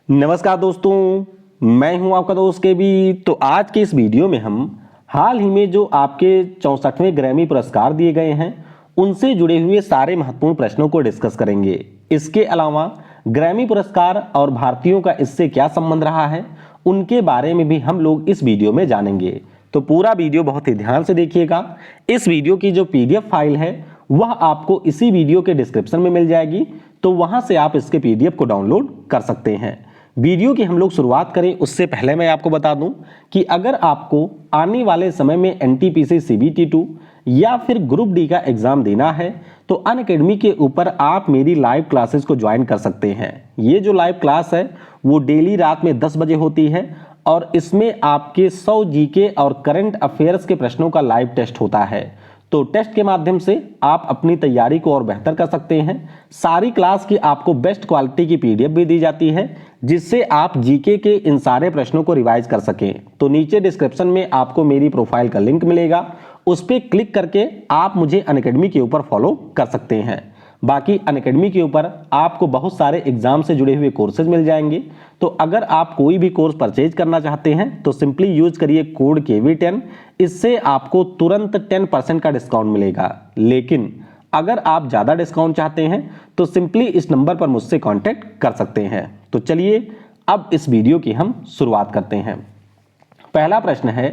नमस्कार दोस्तों, मैं हूं आपका दोस्त के बी। तो आज के इस वीडियो में हम हाल ही में जो आपके 64वें ग्रैमी पुरस्कार दिए गए हैं उनसे जुड़े हुए सारे महत्वपूर्ण प्रश्नों को डिस्कस करेंगे। इसके अलावा ग्रैमी पुरस्कार और भारतीयों का इससे क्या संबंध रहा है उनके बारे में भी हम लोग इस वीडियो में जानेंगे। तो पूरा वीडियो बहुत ही ध्यान से देखिएगा। इस वीडियो की जो पीडीएफ फाइल है वह आपको इसी वीडियो के डिस्क्रिप्शन में मिल जाएगी, तो वहां से आप इसके पीडीएफ को डाउनलोड कर सकते हैं। वीडियो की हम लोग शुरुआत करें उससे पहले मैं आपको बता दूं कि अगर आपको आने वाले समय में एनटीपीसी CBT2 या फिर ग्रुप डी का एग्जाम देना है तो अनअकैडमी के ऊपर आप मेरी लाइव क्लासेस को ज्वाइन कर सकते हैं। ये जो लाइव क्लास है वो डेली रात में 10 बजे होती है और इसमें आपके 100 जीके और करंट अफेयर्स के प्रश्नों का लाइव टेस्ट होता है। तो टेस्ट के माध्यम से आप अपनी तैयारी को और बेहतर कर सकते हैं। सारी क्लास की आपको बेस्ट क्वालिटी की पीडीएफ भी दी जाती है जिससे आप जीके के इन सारे प्रश्नों को रिवाइज कर सकें। तो नीचे डिस्क्रिप्शन में आपको मेरी प्रोफाइल का लिंक मिलेगा, उस पर क्लिक करके आप मुझे अनअकैडमी के ऊपर फॉलो कर सकते हैं। बाकी अनअकैडमी के ऊपर आपको बहुत सारे एग्जाम से जुड़े हुए कोर्सेज मिल जाएंगे। तो अगर आप कोई भी कोर्स परचेज करना चाहते हैं तो सिंपली यूज करिए कोड KV10। इससे आपको तुरंत 10% का डिस्काउंट मिलेगा। लेकिन अगर आप ज़्यादा डिस्काउंट चाहते हैं तो सिंपली इस नंबर पर मुझसे कांटेक्ट कर सकते हैं। तो चलिए अब इस वीडियो की हम शुरुआत करते हैं। पहला प्रश्न है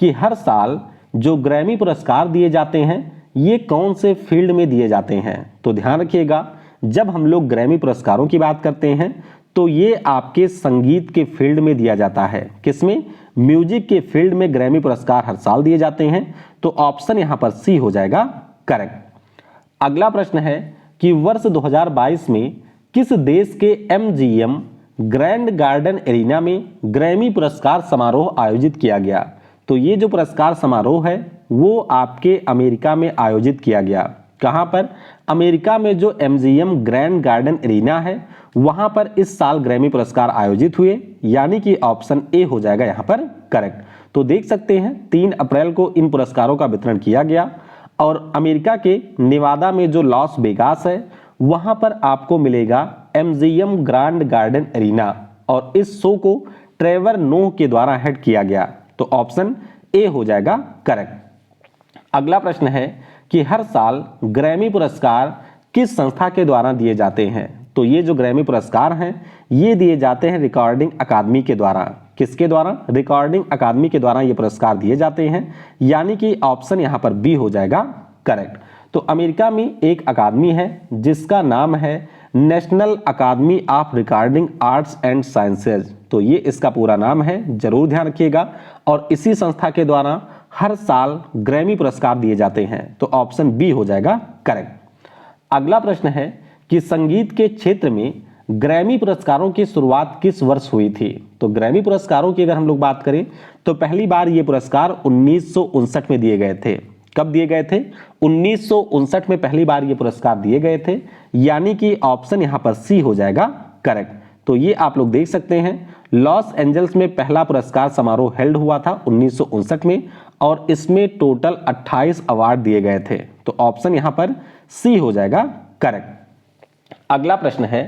कि हर साल जो ग्रैमी पुरस्कार दिए जाते हैं ये कौन से फील्ड में दिए जाते हैं। तो ध्यान रखिएगा, जब हम लोग ग्रैमी पुरस्कारों की बात करते हैं तो ये आपके संगीत के फील्ड में दिया जाता है। किसमें? म्यूजिक के फील्ड में ग्रैमी पुरस्कार हर साल दिए जाते हैं। तो ऑप्शन यहां पर सी हो जाएगा करेक्ट। अगला प्रश्न है कि वर्ष 2022 में किस देश के MGM ग्रैंड गार्डन एरिना में ग्रैमी पुरस्कार समारोह आयोजित किया गया। तो ये जो पुरस्कार समारोह है वो आपके अमेरिका में आयोजित किया गया। कहां पर? अमेरिका में जो MGM ग्रैंड गार्डन एरिना है वहां पर इस साल ग्रैमी पुरस्कार आयोजित हुए, यानी कि ऑप्शन ए हो जाएगा यहां पर करेक्ट। तो देख सकते हैं 3 अप्रैल को इन पुरस्कारों का वितरण किया गया और अमेरिका के नेवादा में जो लॉस वेगास है वहां पर आपको मिलेगा MGM ग्रैंड गार्डन एरिना और इस शो को ट्रेवर नोह के द्वारा हेड किया गया। तो ऑप्शन ए हो जाएगा करेक्ट। अगला प्रश्न है कि हर साल ग्रैमी पुरस्कार किस संस्था के द्वारा दिए जाते हैं। तो ये जो ग्रैमी पुरस्कार हैं ये दिए जाते हैं रिकॉर्डिंग अकादमी के द्वारा। किसके द्वारा? रिकॉर्डिंग अकादमी के द्वारा ये पुरस्कार दिए जाते हैं, यानी कि ऑप्शन यहां पर बी हो जाएगा करेक्ट। तो अमेरिका में एक अकादमी है जिसका नाम है national academy of recording arts and sciences. तो ये इसका पूरा नाम है, जरूर ध्यान रखिएगा। और इसी संस्था के द्वारा हर साल ग्रैमी पुरस्कार दिए जाते हैं। तो ऑप्शन बी हो जाएगा करेक्ट। अगला प्रश्न है कि संगीत के क्षेत्र में ग्रैमी पुरस्कारों की शुरुआत किस वर्ष हुई थी। तो ग्रैमी पुरस्कारों की अगर हम लोग बात करें तो पहली बार ये पुरस्कार 1959 में दिए गए थे। कब दिए गए थे? 1959 में पहली बार ये पुरस्कार दिए गए थे, यानी कि ऑप्शन यहां पर सी हो जाएगा करेक्ट। तो ये आप लोग देख सकते हैं लॉस एंजल्स में पहला पुरस्कार समारोह हेल्ड हुआ था 1959 में और इसमें टोटल 28 अवार्ड दिए गए थे। तो ऑप्शन यहां पर सी हो जाएगा करेक्ट। अगला प्रश्न है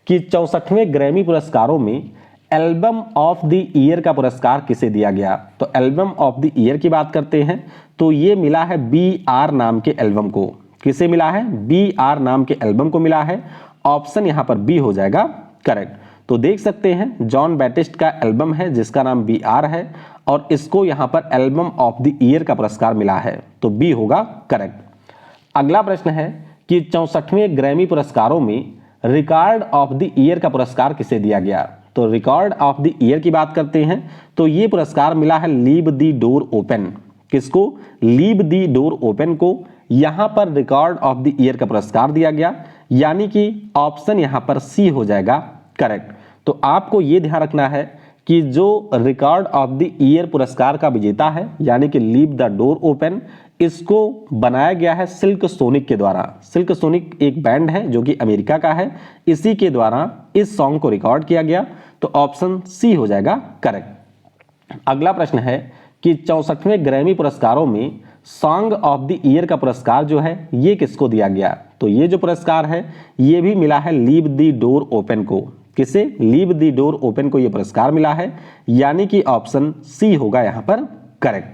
कि 64वें ग्रैमी पुरस्कारों में एल्बम ऑफ द ईयर का पुरस्कार किसे दिया गया। तो एल्बम ऑफ द ईयर की बात करते हैं तो ये मिला है BR नाम के एल्बम को। किसे मिला है? BR नाम के एल्बम को मिला है। ऑप्शन यहां पर बी हो जाएगा करेक्ट। तो देख सकते हैं जॉन बैटिस्ट का एल्बम है जिसका नाम BR है और इसको यहां पर एल्बम ऑफ द ईयर का पुरस्कार मिला है। तो बी होगा करेक्ट। अगला प्रश्न है कि 64वें ग्रैमी पुरस्कारों में रिकॉर्ड ऑफ द ईयर का पुरस्कार किसे दिया गया। तो रिकॉर्ड ऑफ द ईयर की बात करते हैं तो ये पुरस्कार मिला है लीव द डोर ओपन। किसको? लीव द डोर ओपन को यहां पर रिकॉर्ड ऑफ द ईयर का पुरस्कार दिया गया, यानी कि ऑप्शन यहां पर सी हो जाएगा करेक्ट। तो आपको यह ध्यान रखना है कि जो रिकॉर्ड ऑफ द ईयर पुरस्कार का विजेता है यानी कि लीव द डोर ओपन, इसको बनाया गया है सिल्क सोनिक के द्वारा। सिल्क सोनिक एक बैंड है जो कि अमेरिका का है, इसी के द्वारा इस सॉन्ग को रिकॉर्ड किया गया। तो ऑप्शन सी हो जाएगा करेक्ट। अगला प्रश्न है कि 64वें ग्रैमी पुरस्कारों में सॉन्ग ऑफ द ईयर का पुरस्कार जो है ये किसको दिया गया। तो ये जो पुरस्कार है ये भी मिला है लीव द डोर ओपन को। किसे? लीव द डोर ओपन को ये पुरस्कार मिला है, यानी कि ऑप्शन सी होगा यहां पर करेक्ट।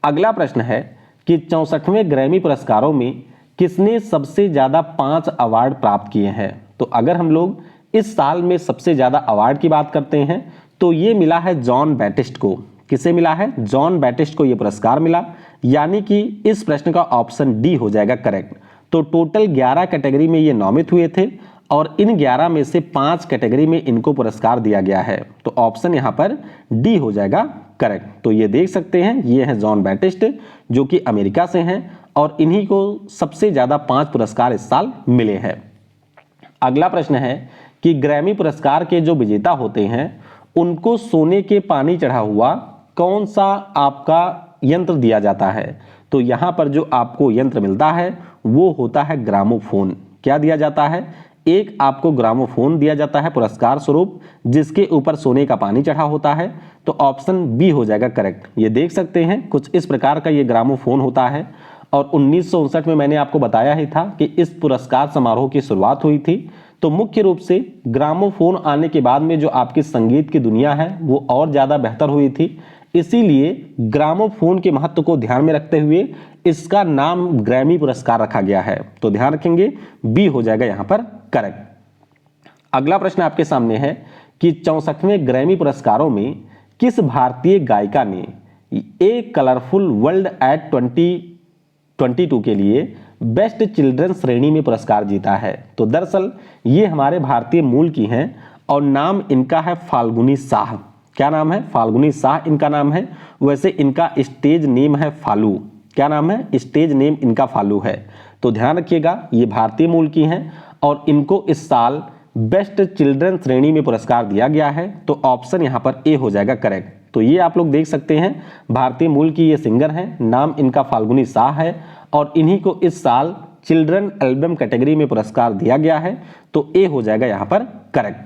अगला प्रश्न है कि 64वें ग्रैमी पुरस्कारों में किसने सबसे ज्यादा 5 अवार्ड प्राप्त किए हैं? तो अगर हम लोग इस साल में सबसे ज्यादा अवार्ड की बात करते हैं तो ये मिला है जॉन बैटिस्ट को। किसे मिला है? जॉन बैटिस्ट को ये पुरस्कार मिला, यानी कि इस प्रश्न का ऑप्शन डी हो जाएगा करेक्ट। तो टोटल 11 कैटेगरी में ये नामित हुए थे और इन 11 में से 5 कैटेगरी में इनको पुरस्कार दिया गया है, तो ऑप्शन यहां पर डी हो जाएगा करेक्ट। तो ये देख सकते हैं, ये हैं जॉन बैटिस्ट जो कि अमेरिका से हैं और इन्हीं को सबसे ज्यादा 5 पुरस्कार इस साल मिले हैं। अगला प्रश्न है कि ग्रैमी पुरस्कार के जो विजेता होते हैं उनको सोने के पानी चढ़ा हुआ कौन सा आपका यंत्र दिया जाता है? तो यहां पर जो आपको यंत्र मिलता है वो होता है ग्रामोफोन। क्या दिया जाता है? एक आपको ग्रामोफोन दिया जाता है पुरस्कार स्वरूप, जिसके ऊपर सोने का पानी चढ़ा होता है, तो ऑप्शन बी हो जाएगा करेक्ट। ये देख सकते हैं कुछ इस प्रकार का ये ग्रामोफोन होता है और 1959 में मैंने आपको बताया ही था कि इस पुरस्कार समारोह की शुरुआत हुई थी। तो मुख्य रूप से ग्रामोफोन आने के बाद में जो आपकी संगीत की दुनिया है वो और ज्यादा बेहतर हुई थी, इसीलिए ग्रामोफोन के महत्व को ध्यान में रखते हुए इसका नाम ग्रैमी पुरस्कार रखा गया है। तो ध्यान रखेंगे, बी हो जाएगा यहां पर करेक्ट। अगला प्रश्न आपके सामने है कि 64वें ग्रैमी पुरस्कारों में किस भारतीय गायिका ने ए कलरफुल वर्ल्ड एट 2022 के लिए बेस्ट चिल्ड्रन श्रेणी में पुरस्कार जीता है? तो दरअसल ये हमारे भारतीय मूल की हैं और नाम इनका है फाल्गुनी शाह। क्या नाम है? फाल्गुनी शाह इनका नाम है। वैसे इनका स्टेज नेम है फालू। क्या नाम है? स्टेज नेम इनका फालू है। तो ध्यान रखिएगा, ये भारतीय मूल की हैं और इनको इस साल बेस्ट चिल्ड्रन श्रेणी में पुरस्कार दिया गया है, तो ऑप्शन यहां पर ए हो जाएगा करेक्ट। तो ये आप लोग देख सकते हैं, भारतीय मूल की ये सिंगर हैं, नाम इनका फाल्गुनी शाह है और इन्हीं को इस साल चिल्ड्रन एल्बम कैटेगरी में पुरस्कार दिया गया है, तो ए हो जाएगा यहां पर करेक्ट।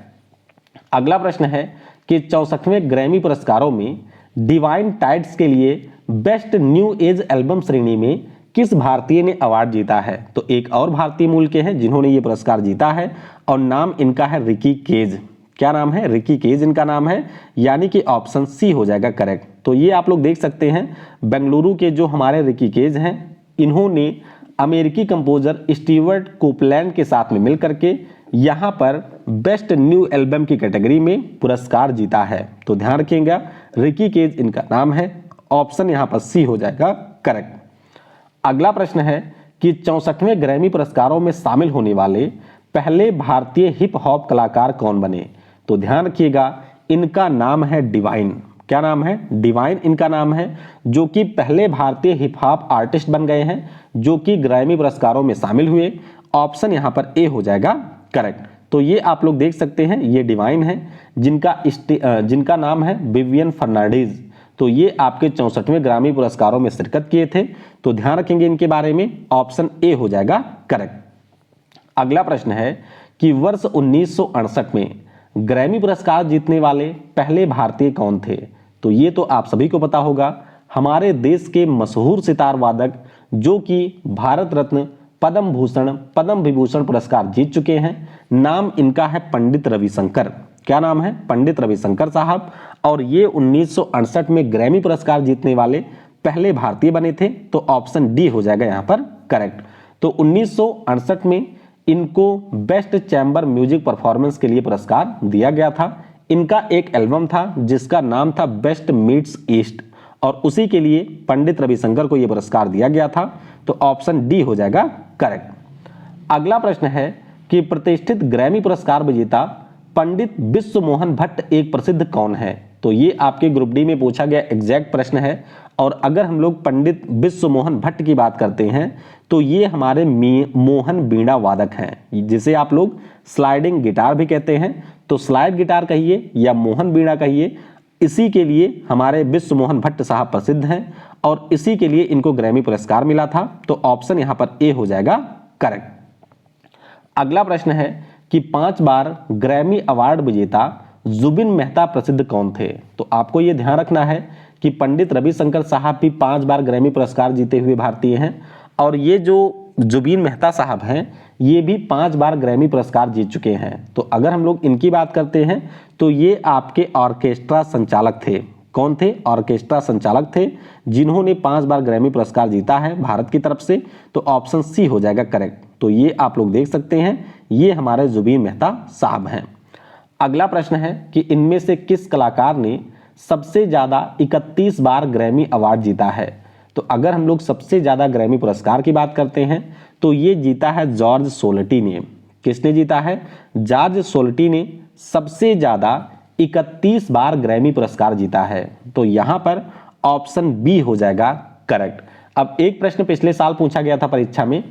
अगला प्रश्न है कि 64वें ग्रैमी पुरस्कारों में डिवाइन टाइड्स के लिए बेस्ट न्यू एज एल्बम श्रेणी में किस भारतीय ने अवार्ड जीता है? तो एक और भारतीय मूल के हैं जिन्होंने ये पुरस्कार जीता है और नाम इनका है रिकी केज। क्या नाम है? रिकी केज इनका नाम है, यानी कि ऑप्शन सी हो जाएगा करेक्ट। तो ये आप लोग देख सकते हैं, बेंगलुरु के जो हमारे रिकी केज हैं, इन्होंने अमेरिकी कंपोजर स्टीवर्ट कोपलैंड के साथ में मिलकर के यहां पर बेस्ट न्यू एल्बम की कैटेगरी में पुरस्कार जीता है। तो ध्यान रखिएगा, रिकी केज इनका नाम है, ऑप्शन यहां पर सी हो जाएगा करेक्ट। अगला प्रश्न है कि 64वें ग्रैमी पुरस्कारों में शामिल होने वाले पहले भारतीय हिप हॉप कलाकार कौन बने? तो ध्यान रखिएगा, इनका नाम है डिवाइन। क्या नाम है? डिवाइन इनका नाम है, जो कि पहले भारतीय हिप हॉप आर्टिस्ट बन गए हैं जो कि ग्रैमी पुरस्कारों में शामिल हुए। ऑप्शन यहां पर ए हो जाएगा करेक्ट। तो ये आप लोग देख सकते हैं, ये डिवाइन है जिनका नाम है विवियन फर्नांडीज। तो ये आपके 64वें ग्रामी पुरस्कारों में शिरकत किए थे, तो ध्यान रखेंगे इनके बारे में, ऑप्शन ए हो जाएगा करेक्ट। अगला प्रश्न है कि वर्ष 1968 में ग्रैमी पुरस्कार जीतने वाले पहले भारतीय कौन थे? तो ये तो आप सभी को पता होगा, हमारे देश के मशहूर सितार वादक जो कि भारत रत्न, पद्म भूषण, पद्म विभूषण पुरस्कार जीत चुके हैं। नाम इनका है पंडित रविशंकर। क्या नाम है? पंडित रविशंकर साहब। और ये 1968 में ग्रैमी पुरस्कार जीतने वाले पहले भारतीय बने थे, तो ऑप्शन डी हो जाएगा यहां पर करेक्ट। तो 1968 में इनको बेस्ट चैम्बर म्यूजिक परफॉर्मेंस के लिए पुरस्कार दिया गया था। इनका एक एल्बम था जिसका नाम था बेस्ट मीट्स ईस्ट और उसी के लिए पंडित रविशंकर को यह पुरस्कार दिया गया था, तो ऑप्शन डी हो जाएगा करेक्ट। अगला प्रश्न है कि प्रतिष्ठित ग्रैमी पुरस्कार विजेता पंडित विश्व मोहन भट्ट एक प्रसिद्ध कौन है? तो ये आपके ग्रुप डी में पूछा गया एग्जैक्ट प्रश्न है। और अगर हम लोग पंडित विश्व मोहन भट्ट की बात करते हैं तो ये हमारे मोहन बीणा वादक हैं, जिसे आप लोग स्लाइडिंग गिटार भी कहते हैं। तो स्लाइड गिटार कहिए या मोहन बीणा कहिए, इसी के लिए हमारे विश्व मोहन भट्ट साहब प्रसिद्ध हैं और इसी के लिए इनको ग्रैमी पुरस्कार मिला था, तो ऑप्शन यहां पर ए हो जाएगा करेक्ट। अगला प्रश्न है कि 5 बार ग्रैमी अवार्ड विजेता जुबिन मेहता प्रसिद्ध कौन थे? तो आपको यह ध्यान रखना है कि पंडित रविशंकर साहब भी 5 बार ग्रैमी पुरस्कार जीते हुए भारतीय हैं और ये जो जुबिन मेहता साहब हैं ये भी 5 बार ग्रैमी पुरस्कार जीत चुके हैं। तो अगर हम लोग इनकी बात करते हैं तो ये आपके ऑर्केस्ट्रा संचालक थे। कौन थे? ऑर्केस्ट्रा संचालक थे, जिन्होंने 5 बार ग्रैमी पुरस्कार जीता है भारत की तरफ से। तो ऑप्शन सी हो जाएगा करेक्ट। तो ये आप लोग देख सकते हैं, ये हमारे जुबीन मेहता साहब हैं। अगला प्रश्न है कि इनमें से किस कलाकार ने सबसे ज्यादा 31 बार ग्रैमी अवार्ड जीता है? तो अगर हम लोग सबसे ज्यादा ग्रैमी पुरस्कार की बात करते हैं तो ये जीता है जॉर्ज सोल्टी ने। किसने जीता है? जॉर्ज सोल्टी ने सबसे ज्यादा 31 बार ग्रैमी पुरस्कार जीता है। तो यहां पर ऑप्शन बी हो जाएगा करेक्ट। अब एक प्रश्न पिछले साल पूछा गया था परीक्षा में,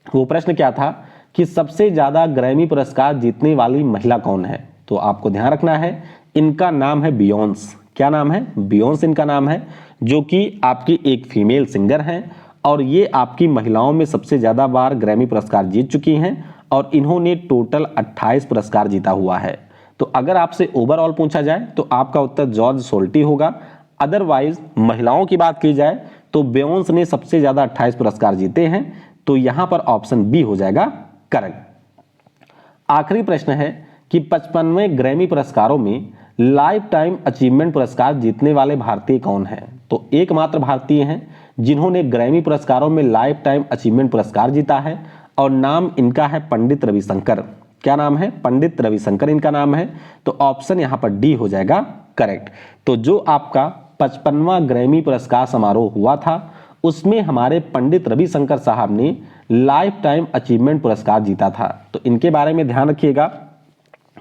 वो प्रश्न क्या था कि सबसे ज्यादा ग्रैमी पुरस्कार जीतने वाली महिला कौन है? तो आपको ध्यान रखना है, इनका नाम है बियोंस। क्या नाम है? बियोंस इनका नाम है, जो कि आपकी एक फीमेल सिंगर हैं और ये आपकी महिलाओं में सबसे ज्यादा बार ग्रैमी पुरस्कार जीत चुकी हैं और इन्होंने टोटल 28 पुरस्कार जीता हुआ है। तो अगर आपसे ओवरऑल पूछा जाए तो आपका उत्तर जॉर्ज सोल्टी होगा। अदरवाइज महिलाओं की बात की जाए तो बियोंस ने सबसे ज्यादा 28 पुरस्कार जीते हैं। तो यहां पर ऑप्शन बी हो जाएगा करेक्ट। आखिरी प्रश्न है कि 55वें ग्रैमी पुरस्कारों में लाइफ टाइम अचीवमेंट पुरस्कार जीतने वाले भारतीय कौन हैं? तो एकमात्र भारतीय हैं जिन्होंने ग्रैमी पुरस्कारों में लाइफ टाइम अचीवमेंट पुरस्कार जीता है और नाम इनका है पंडित रविशंकर। क्या नाम है? पंडित रविशंकर इनका नाम है। तो ऑप्शन यहां पर डी हो जाएगा करेक्ट। तो जो आपका 55वां ग्रैमी पुरस्कार समारोह हुआ था उसमें हमारे पंडित रविशंकर साहब ने लाइफ टाइम अचीवमेंट पुरस्कार जीता था। तो इनके बारे में ध्यान रखिएगा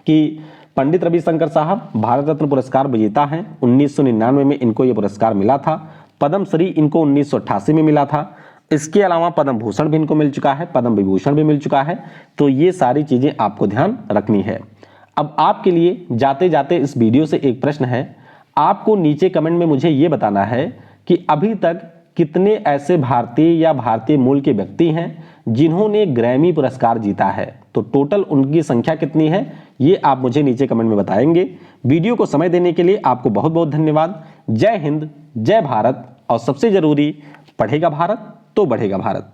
कि पंडित रविशंकर साहब भारत रत्न पुरस्कार विजेता हैं। 1999 में इनको यह पुरस्कार मिला था। पद्मश्री इनको 1988 में मिला था। इसके अलावा पद्म भूषण भी इनको मिल चुका है, पद्म विभूषण भी मिल चुका है। तो ये सारी चीजें आपको ध्यान रखनी है। अब आपके लिए जाते जाते इस वीडियो से एक प्रश्न है, आपको नीचे कमेंट में मुझे ये बताना है कि अभी तक कितने ऐसे भारतीय या भारतीय मूल के व्यक्ति हैं जिन्होंने ग्रैमी पुरस्कार जीता है। तो टोटल उनकी संख्या कितनी है ये आप मुझे नीचे कमेंट में बताएंगे। वीडियो को समय देने के लिए आपको बहुत बहुत धन्यवाद। जय हिंद, जय भारत और सबसे जरूरी, पढ़ेगा भारत तो बढ़ेगा भारत।